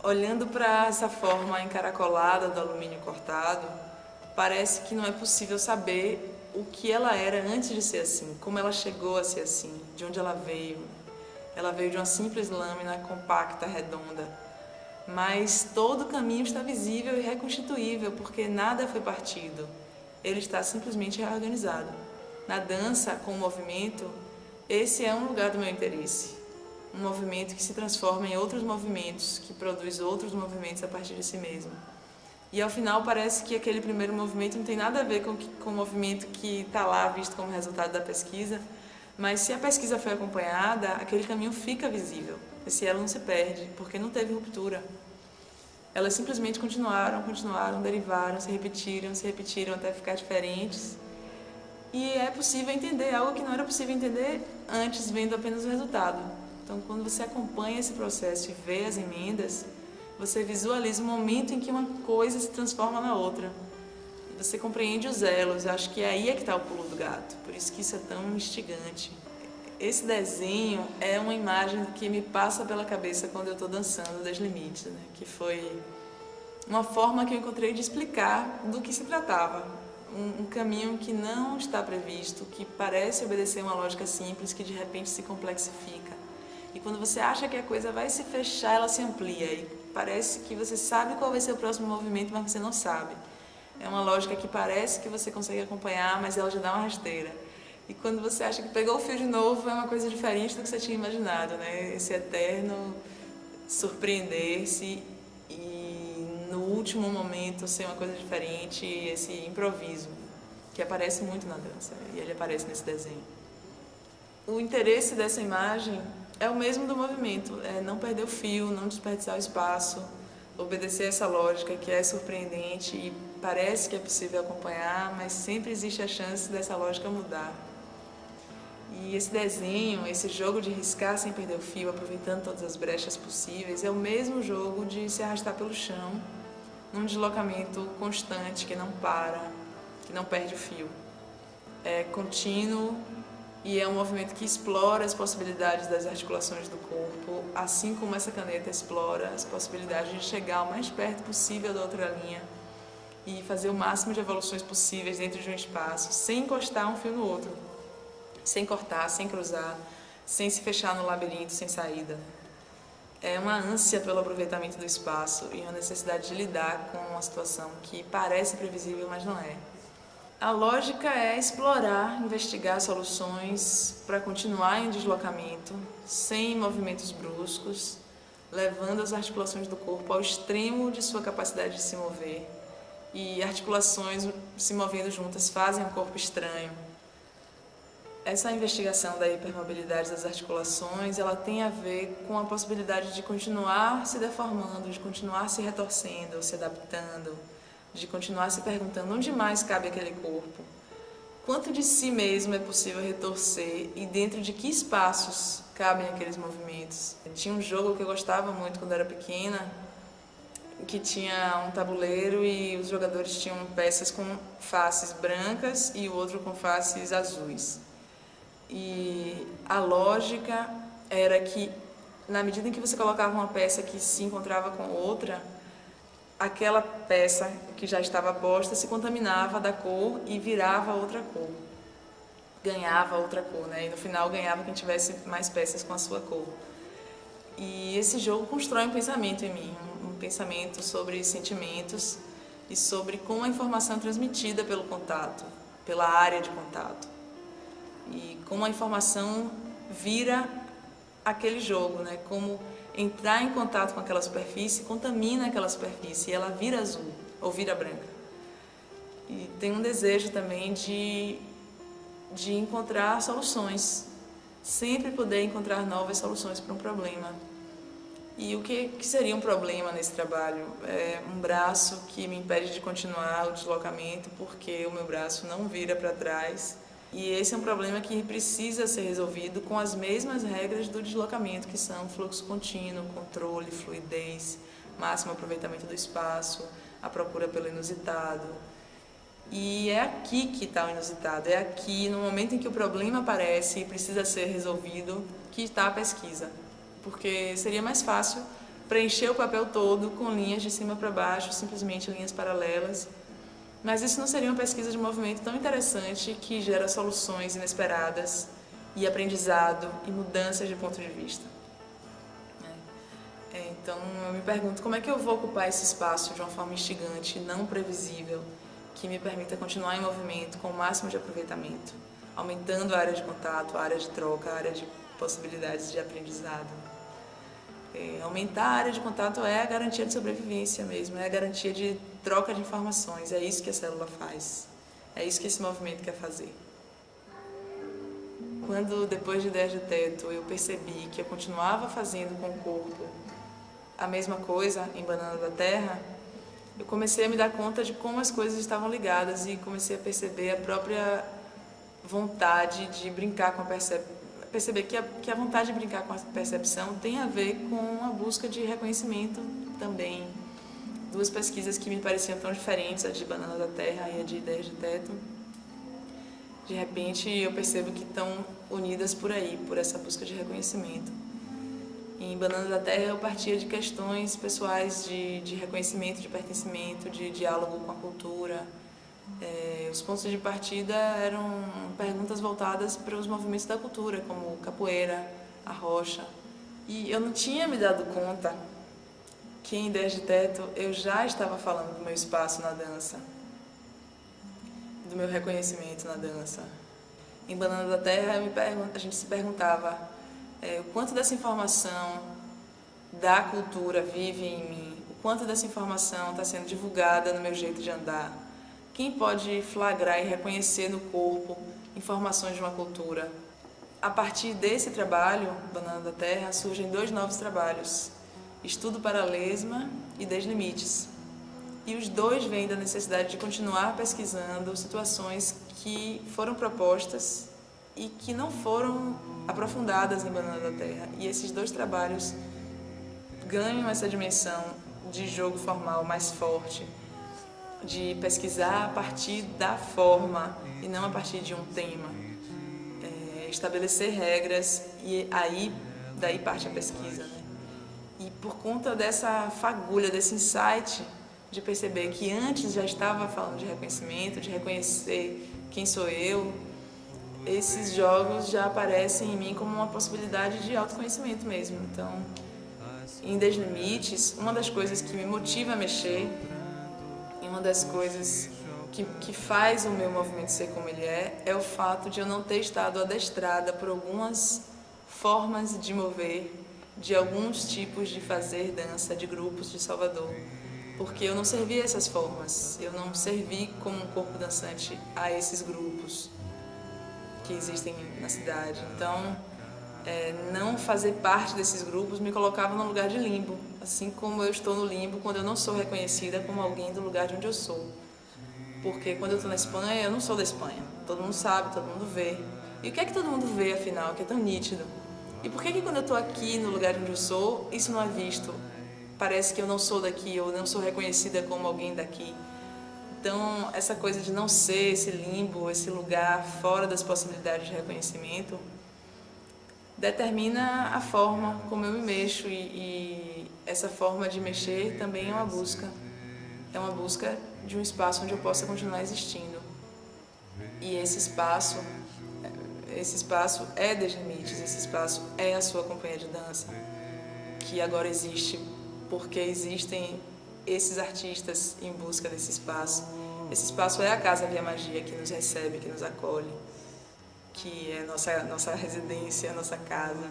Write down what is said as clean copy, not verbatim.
Olhando para essa forma encaracolada do alumínio cortado, parece que não é possível saber o que ela era antes de ser assim, como ela chegou a ser assim, de onde ela veio. Ela veio de uma simples lâmina compacta, redonda. Mas todo o caminho está visível e reconstituível, porque nada foi partido. Ele está simplesmente reorganizado. Na dança, com o movimento, esse é um lugar do meu interesse. Um movimento que se transforma em outros movimentos, que produz outros movimentos a partir de si mesmo. E ao final parece que aquele primeiro movimento não tem nada a ver com o movimento que está lá visto como resultado da pesquisa, mas se a pesquisa foi acompanhada, aquele caminho fica visível. Esse elo não se perde, porque não teve ruptura. Elas simplesmente continuaram, derivaram, se repetiram até ficar diferentes. E é possível entender algo que não era possível entender antes, vendo apenas o resultado. Então, quando você acompanha esse processo e vê as emendas, você visualiza o momento em que uma coisa se transforma na outra. Você compreende os elos, eu acho que aí é que está o pulo do gato, por isso que isso é tão instigante. Esse desenho é uma imagem que me passa pela cabeça quando eu estou dançando Das Limites, né? Que foi uma forma que eu encontrei de explicar do que se tratava. Um caminho que não está previsto, que parece obedecer uma lógica simples, que de repente se complexifica. E quando você acha que a coisa vai se fechar, ela se amplia. E parece que você sabe qual vai ser o próximo movimento, mas você não sabe. É uma lógica que parece que você consegue acompanhar, mas ela já dá uma rasteira. E quando você acha que pegou o fio de novo, é uma coisa diferente do que você tinha imaginado, né? Esse eterno surpreender-se e no último momento ser uma coisa diferente, esse improviso, que aparece muito na dança, e ele aparece nesse desenho. O interesse dessa imagem é o mesmo do movimento, é não perder o fio, não desperdiçar o espaço, obedecer essa lógica que é surpreendente e parece que é possível acompanhar, mas sempre existe a chance dessa lógica mudar. E esse desenho, esse jogo de riscar sem perder o fio, aproveitando todas as brechas possíveis, é o mesmo jogo de se arrastar pelo chão, num deslocamento constante, que não para, que não perde o fio. É contínuo e é um movimento que explora as possibilidades das articulações do corpo, assim como essa caneta explora as possibilidades de chegar o mais perto possível da outra linha e fazer o máximo de evoluções possíveis dentro de um espaço, sem encostar um fio no outro, sem cortar, sem cruzar, sem se fechar no labirinto, sem saída. É uma ânsia pelo aproveitamento do espaço e uma necessidade de lidar com uma situação que parece previsível, mas não é. A lógica é explorar, investigar soluções para continuar em deslocamento, sem movimentos bruscos, levando as articulações do corpo ao extremo de sua capacidade de se mover. E articulações se movendo juntas fazem um corpo estranho. Essa investigação da hipermobilidade das articulações, ela tem a ver com a possibilidade de continuar se deformando, de continuar se retorcendo, se adaptando, de continuar se perguntando onde mais cabe aquele corpo, quanto de si mesmo é possível retorcer e dentro de que espaços cabem aqueles movimentos. Tinha um jogo que eu gostava muito quando era pequena, que tinha um tabuleiro e os jogadores tinham peças com faces brancas e o outro com faces azuis. E a lógica era que, na medida em que você colocava uma peça que se encontrava com outra, aquela peça que já estava posta se contaminava da cor e virava outra cor. Ganhava outra cor, né? E no final ganhava quem tivesse mais peças com a sua cor. E esse jogo constrói um pensamento em mim, um pensamento sobre sentimentos e sobre como a informação é transmitida pelo contato, pela área de contato. E como a informação vira aquele jogo, né? Como entrar em contato com aquela superfície contamina aquela superfície e ela vira azul ou vira branca. E tem um desejo também de encontrar soluções, sempre poder encontrar novas soluções para um problema. E o que seria um problema nesse trabalho? É um braço que me impede de continuar o deslocamento porque o meu braço não vira para trás. E esse é um problema que precisa ser resolvido com as mesmas regras do deslocamento, que são fluxo contínuo, controle, fluidez, máximo aproveitamento do espaço, a procura pelo inusitado. E é aqui que está o inusitado, é aqui, no momento em que o problema aparece e precisa ser resolvido, que está a pesquisa. Porque seria mais fácil preencher o papel todo com linhas de cima para baixo, simplesmente linhas paralelas. Mas isso não seria uma pesquisa de movimento tão interessante que gera soluções inesperadas e aprendizado e mudanças de ponto de vista. Então eu me pergunto como é que eu vou ocupar esse espaço de uma forma instigante, não previsível, que me permita continuar em movimento com o máximo de aproveitamento, aumentando a área de contato, a área de troca, a área de possibilidades de aprendizado. Aumentar a área de contato é a garantia de sobrevivência mesmo, é a garantia de troca de informações, é isso que a célula faz, é isso que esse movimento quer fazer. Quando, depois de Ideias de Teto, eu percebi que eu continuava fazendo com o corpo a mesma coisa em Banana da Terra, eu comecei a me dar conta de como as coisas estavam ligadas e comecei a perceber a própria vontade de brincar com a percepção. Perceber que a vontade de brincar com a percepção tem a ver com a busca de reconhecimento também. Duas pesquisas que me pareciam tão diferentes, a de Banana da Terra e a de Ideias de Teto. De repente eu percebo que estão unidas por aí, por essa busca de reconhecimento. Em Banana da Terra eu partia de questões pessoais de reconhecimento, de pertencimento, de diálogo com a cultura. Os pontos de partida eram perguntas voltadas para os movimentos da cultura, como capoeira, a rocha. E eu não tinha me dado conta que em Ideias de Teto eu já estava falando do meu espaço na dança, do meu reconhecimento na dança. Em Banana da Terra a gente se perguntava o quanto dessa informação da cultura vive em mim, o quanto dessa informação está sendo divulgada no meu jeito de andar. Quem pode flagrar e reconhecer no corpo informações de uma cultura? A partir desse trabalho, Banana da Terra, surgem 2 novos trabalhos, Estudo para a Lesma e Deslimites. E os 2 vêm da necessidade de continuar pesquisando situações que foram propostas e que não foram aprofundadas em Banana da Terra. E esses 2 trabalhos ganham essa dimensão de jogo formal mais forte, de pesquisar a partir da forma e não a partir de um tema, estabelecer regras e aí daí parte a pesquisa, né? E por conta dessa fagulha, desse insight de perceber que antes já estava falando de reconhecimento, de reconhecer quem sou eu, esses jogos já aparecem em mim como uma possibilidade de autoconhecimento mesmo. Então, em Deslimites, uma das coisas que me motiva a mexer, uma das coisas que faz o meu movimento ser como ele é o fato de eu não ter estado adestrada por algumas formas de mover, de alguns tipos de fazer dança, de grupos de Salvador, porque eu não servi essas formas, eu não servi como um corpo dançante a esses grupos que existem na cidade. Então, não fazer parte desses grupos me colocava num lugar de limbo, assim como eu estou no limbo quando eu não sou reconhecida como alguém do lugar de onde eu sou. Porque quando eu estou na Espanha, eu não sou da Espanha. Todo mundo sabe, todo mundo vê. E o que é que todo mundo vê, afinal, que é tão nítido? E por que quando eu estou aqui no lugar onde eu sou, isso não é visto? Parece que eu não sou daqui, eu não sou reconhecida como alguém daqui. Então, essa coisa de não ser esse limbo, esse lugar fora das possibilidades de reconhecimento, determina a forma como eu me mexo e essa forma de mexer também é uma busca. É uma busca de um espaço onde eu possa continuar existindo. E esse espaço é Deslimites, esse espaço é a sua companhia de dança, que agora existe porque existem esses artistas em busca desse espaço. Esse espaço é a Casa Via Magia que nos recebe, que nos acolhe, que é nossa residência, nossa casa.